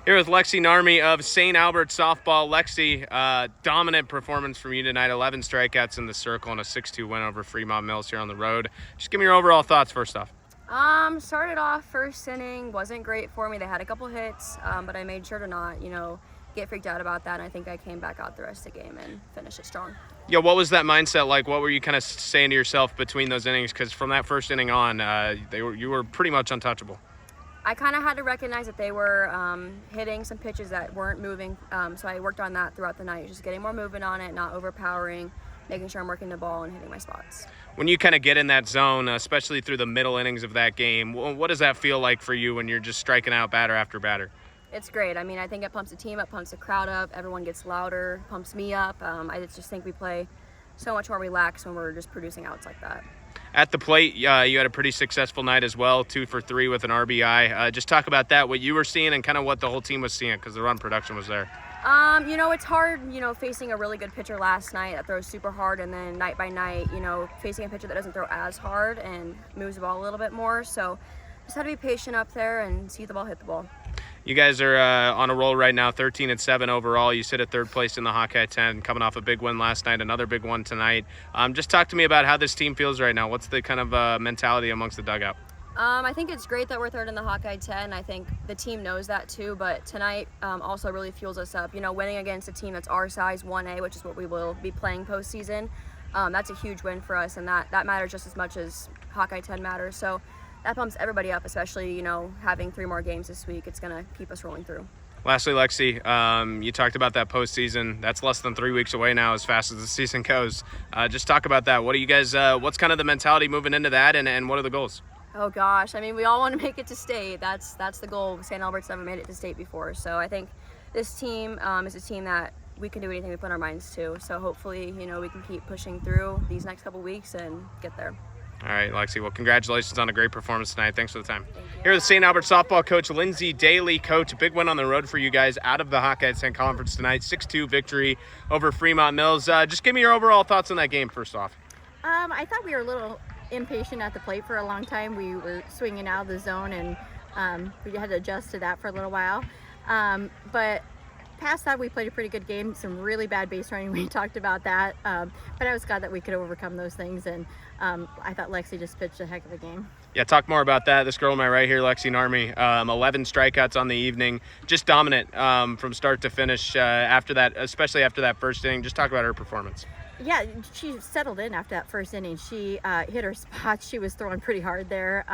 Here with Lexi Narmi of St. Albert Softball. Lexi, dominant performance from you tonight. 11 strikeouts in the circle and a 6-2 win over Fremont Mills here on the road. Just give me your overall thoughts first off. Started off first inning, wasn't great for me. They had a couple hits, but I made sure to not, get freaked out about that. And I think I came back out the rest of the game and finished it strong. Yeah, what was that mindset like? What were you kind of saying to yourself between those innings? Because from that first inning on, you were pretty much untouchable. I kind of had to recognize that they were hitting some pitches that weren't moving, so I worked on that throughout the night, just getting more movement on it, not overpowering, making sure I'm working the ball and hitting my spots. When you kind of get in that zone, especially through the middle innings of that game, what does that feel like for you when you're just striking out batter after batter? It's great. I mean, I think it pumps the team up, pumps the crowd up, everyone gets louder, pumps me up. I just think we play so much more relaxed when we're just producing outs like that. At the plate, you had a pretty successful night as well, 2 for 3 with an RBI. Just talk about that, what you were seeing and kind of what the whole team was seeing, because the run production was there. It's hard, facing a really good pitcher last night that throws super hard, and then night by night, facing a pitcher that doesn't throw as hard and moves the ball a little bit more. So just had to be patient up there and see the ball hit the ball. You guys are on a roll right now, 13-7 overall. You sit at third place in the Hawkeye 10, coming off a big win last night, another big one tonight. Just talk to me about how this team feels right now. What's the kind of mentality amongst the dugout? I think it's great that we're third in the Hawkeye 10. I think the team knows that too, but tonight also really fuels us up. Winning against a team that's our size, 1A, which is what we will be playing postseason, that's a huge win for us, and that matters just as much as Hawkeye 10 matters. So that pumps everybody up, especially, having 3 more games this week. It's going to keep us rolling through. Lastly, Lexi, you talked about that postseason. That's less than 3 weeks away now as fast as the season goes. Just talk about that. What do you guys, what's kind of the mentality moving into that, and what are the goals? Oh gosh, I mean, we all want to make it to state. That's the goal. St. Albert's never made it to state before. So I think this team is a team that we can do anything we put our minds to. So hopefully, we can keep pushing through these next couple weeks and get there. All right, Lexi. Well, congratulations on a great performance tonight. Thanks for the time. Here with St. Albert softball coach Lindsay Daly. Coach, a big win on the road for you guys out of the Hawkeye 10 Conference tonight. 6-2 victory over Fremont Mills. Just give me your overall thoughts on that game first off. I thought we were a little impatient at the plate for a long time. We were swinging out of the zone, and we had to adjust to that for a little while. But past that, we played a pretty good game. Some really bad base running. We talked about that. But I was glad that we could overcome those things. And I thought Lexi just pitched a heck of a game. Yeah, talk more about that. This girl on my right here, Lexi Narmi, 11 strikeouts on the evening. Just dominant from start to finish after that, especially after that first inning. Just talk about her performance. Yeah, she settled in after that first inning. She hit her spots. She was throwing pretty hard there.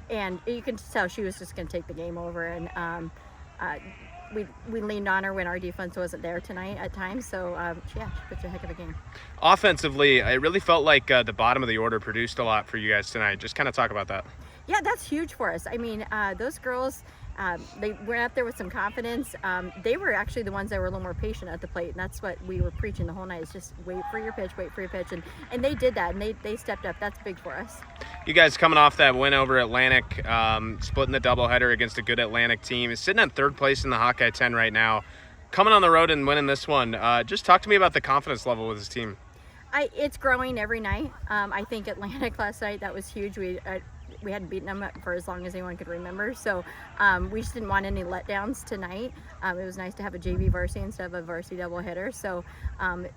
And you can tell she was just going to take the game over. And we leaned on her when our defense wasn't there tonight at times. So, she pitched a heck of a game. Offensively, it really felt like the bottom of the order produced a lot for you guys tonight. Just kind of talk about that. Yeah, that's huge for us. I mean, those girls, they went out there with some confidence. They were actually the ones that were a little more patient at the plate, and that's what we were preaching the whole night, is just wait for your pitch. And they did that, and they stepped up. That's big for us. You guys coming off that win over Atlantic, splitting the doubleheader against a good Atlantic team, is sitting at third place in the Hawkeye 10 right now. Coming on the road and winning this one, just talk to me about the confidence level with this team. It's growing every night. I think Atlantic last night, that was huge. We hadn't beaten them for as long as anyone could remember, so we just didn't want any letdowns tonight. It was nice to have a JV varsity instead of a varsity doubleheader. So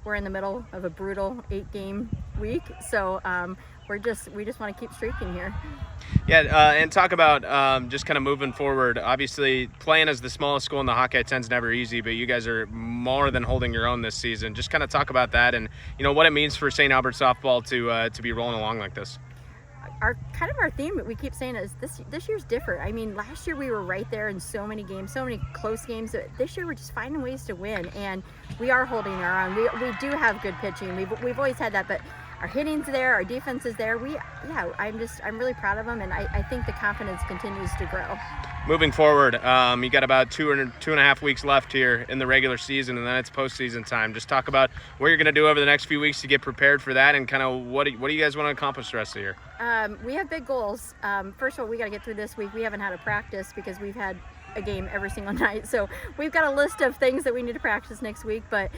we're in the middle of a brutal 8-game week, so we just want to keep streaking here. Yeah, and talk about just kind of moving forward. Obviously, playing as the smallest school in the Hawkeye 10 is never easy, but you guys are more than holding your own this season. Just kind of talk about that and what it means for St. Albert softball to be rolling along like this. Our theme we keep saying is this year's different. I mean, last year we were right there in so many games, so many close games. This year we're just finding ways to win, and we are holding our own. We do have good pitching. We've always had that, but our hitting's there, our defense is there. I'm really proud of them, and I think the confidence continues to grow. Moving forward, you got about 2.5 weeks left here in the regular season, and then it's postseason time. Just talk about what you're going to do over the next few weeks to get prepared for that, and kind of what do you guys want to accomplish the rest of the year? We have big goals. First of all, we got to get through this week. We haven't had a practice because we've had a game every single night, so we've got a list of things that we need to practice next week, but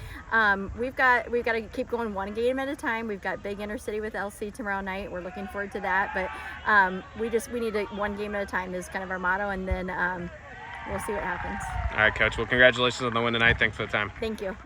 we've got to keep going one game at a time. We've got big intercity with LC tomorrow night. We're looking forward to that, but we need to one game at a time is kind of our motto, and then we'll see what happens. All right, Coach. Well, congratulations on the win tonight. Thanks for the time. Thank you.